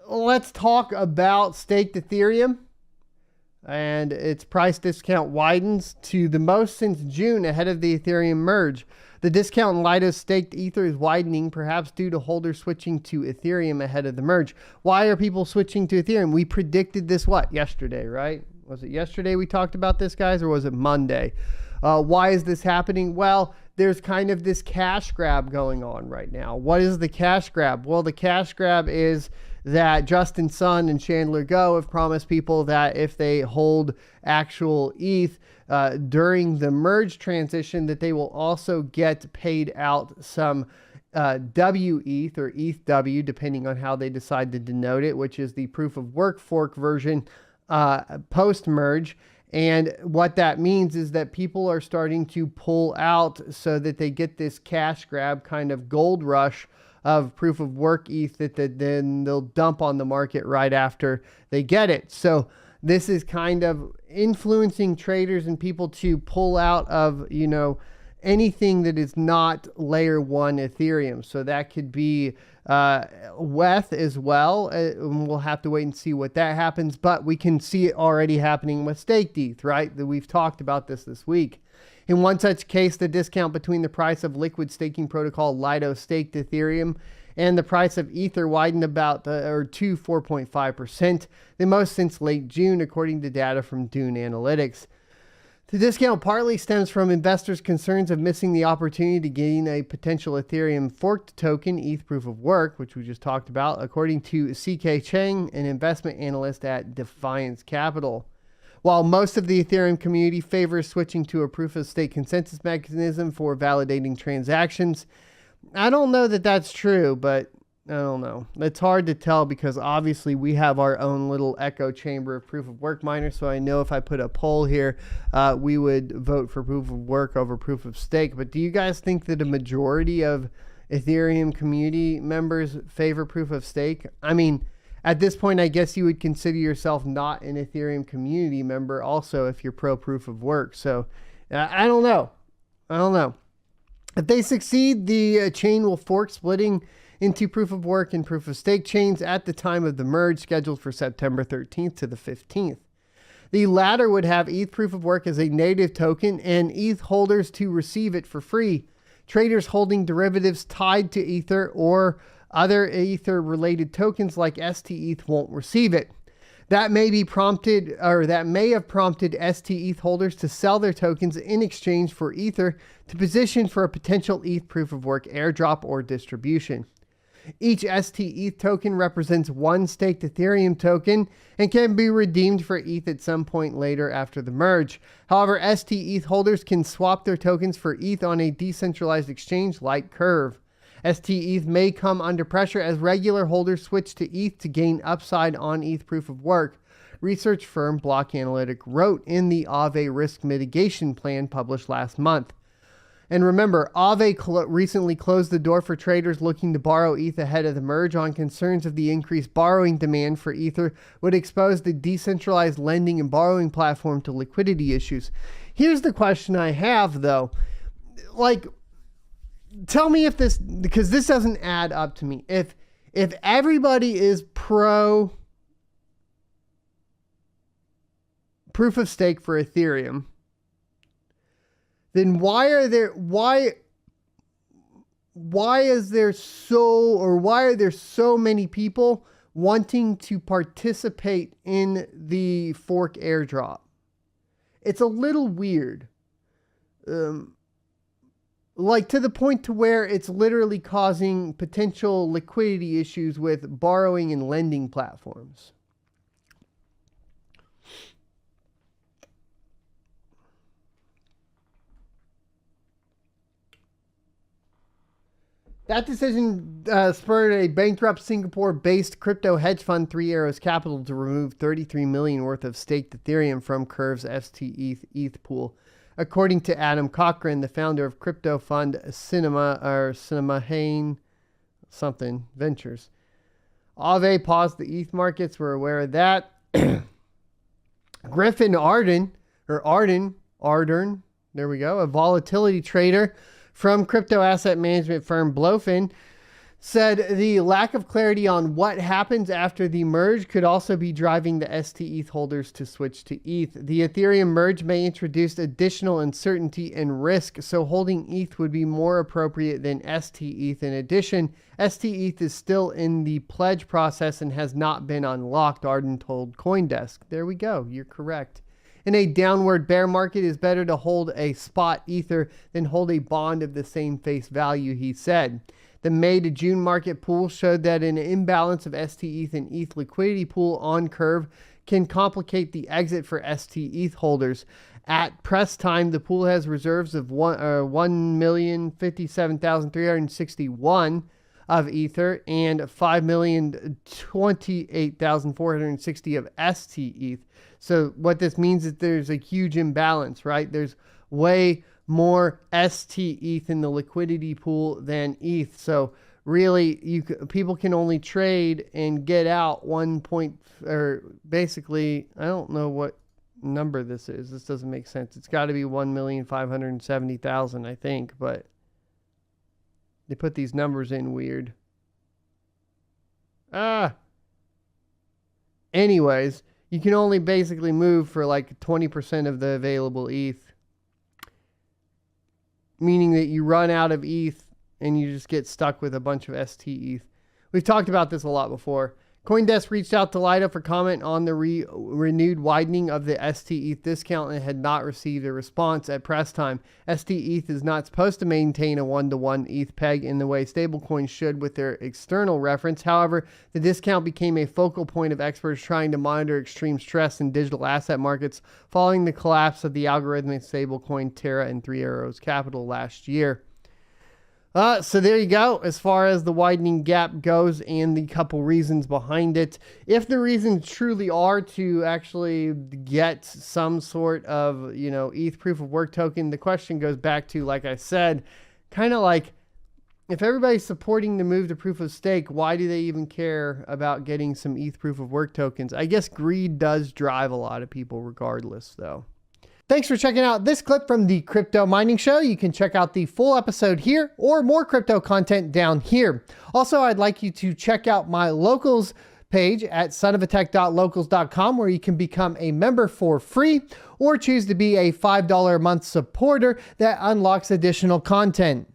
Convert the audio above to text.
let's talk about staked Ethereum. And its price discount widens to the most since June ahead of the Ethereum merge. The discount in Lido's staked Ether is widening, perhaps due to holders switching to Ethereum ahead of the merge. Why are people switching to Ethereum? We predicted this, yesterday, right? Was it yesterday we talked about this, guys, or was it Monday? Why is this happening? Well, there's kind of this cash grab going on right now. What is the cash grab? Well, the cash grab is that Justin Sun and Chandler Go have promised people that if they hold actual ETH during the merge transition, that they will also get paid out some WETH or ETHW, depending on how they decide to denote it, which is the proof of work fork version post-merge. And what that means is that people are starting to pull out so that they get this cash grab kind of gold rush of proof of work ETH that then they'll dump on the market right after they get it. So this is kind of influencing traders and people to pull out of, anything that is not layer 1 Ethereum. So that could be WETH as well. We'll have to wait and see what that happens, but we can see it already happening with staked ETH, right? That we've talked about this week. In one such case, the discount between the price of liquid staking protocol Lido staked Ethereum and the price of Ether widened to 4.5%, the most since late June, according to data from Dune Analytics. The discount partly stems from investors' concerns of missing the opportunity to gain a potential Ethereum forked token, ETH proof of work, which we just talked about, according to CK Cheng, an investment analyst at Defiance Capital. While most of the Ethereum community favors switching to a proof of stake consensus mechanism for validating transactions, I don't know that that's true, but I don't know. It's hard to tell because obviously we have our own little echo chamber of proof of work miners. So I know if I put a poll here, we would vote for proof of work over proof of stake. But do you guys think that a majority of Ethereum community members favor proof of stake? I mean, at this point, I guess you would consider yourself not an Ethereum community member also if you're pro proof of work. So I don't know. If they succeed, the chain will fork, splitting into proof of work and proof of stake chains at the time of the merge, scheduled for September 13th to the 15th. The latter would have ETH proof of work as a native token and ETH holders to receive it for free. Traders holding derivatives tied to Ether or other Ether-related tokens like STETH won't receive it. That may have prompted STETH holders to sell their tokens in exchange for Ether to position for a potential ETH proof of work airdrop or distribution. Each STETH token represents one staked Ethereum token and can be redeemed for ETH at some point later after the merge. However, STETH holders can swap their tokens for ETH on a decentralized exchange like Curve. STETH may come under pressure as regular holders switch to ETH to gain upside on ETH proof of work, research firm Block Analytic wrote in the Aave risk mitigation plan published last month. And remember, Aave recently closed the door for traders looking to borrow ETH ahead of the merge on concerns of the increased borrowing demand for Ether would expose the decentralized lending and borrowing platform to liquidity issues. Here's the question I have, though. Tell me if this, because this doesn't add up to me. If everybody is pro proof of stake for Ethereum, then why are there so many people wanting to participate in the fork airdrop? It's a little weird. To the point to where it's literally causing potential liquidity issues with borrowing and lending platforms. That decision spurred a bankrupt Singapore-based crypto hedge fund, Three Arrows Capital, to remove $33 million worth of staked Ethereum from Curve's STETH ETH pool. According to Adam Cochran, the founder of crypto fund Cinema Hain Ventures. Aave paused the ETH markets. We're aware of that. Griffin Arden, there we go, a volatility trader from crypto asset management firm Blofin, said the lack of clarity on what happens after the merge could also be driving the ST-ETH holders to switch to ETH. The Ethereum merge may introduce additional uncertainty and risk, so holding ETH would be more appropriate than ST-ETH. In addition, ST-ETH is still in the pledge process and has not been unlocked, Arden told CoinDesk. There we go. You're correct. In a downward bear market, it is better to hold a spot Ether than hold a bond of the same face value, he said. The May to June market pool showed that an imbalance of ST-ETH and ETH liquidity pool on curve can complicate the exit for ST-ETH holders. At press time, the pool has reserves of 1,057,361 of Ether and 5,028,460 of ST-ETH. So what this means is there's a huge imbalance, right? There's way more ST-ETH in the liquidity pool than ETH. So really, people can only trade and get out basically, I don't know what number this is. This doesn't make sense. It's got to be 1,570,000, I think, but they put these numbers in weird. Anyways, you can only basically move for like 20% of the available ETH. Meaning that you run out of ETH and you just get stuck with a bunch of ST-ETH. We've talked about this a lot before. CoinDesk reached out to Lido for comment on the renewed widening of the ST-ETH discount and had not received a response at press time. ST-ETH is not supposed to maintain a one-to-one ETH peg in the way stablecoins should with their external reference. However, the discount became a focal point of experts trying to monitor extreme stress in digital asset markets following the collapse of the algorithmic stablecoin Terra and Three Arrows Capital last year. So there you go, as far as the widening gap goes and the couple reasons behind it. If the reasons truly are to actually get some sort of, ETH proof of work token, the question goes back to, like I said, kind of like, if everybody's supporting the move to proof of stake, why do they even care about getting some ETH proof of work tokens? I guess greed does drive a lot of people regardless, though. Thanks for checking out this clip from the Crypto Mining Show. You can check out the full episode here or more crypto content down here. Also, I'd like you to check out my locals page at sonofatech.locals.com where you can become a member for free or choose to be a $5 a month supporter that unlocks additional content.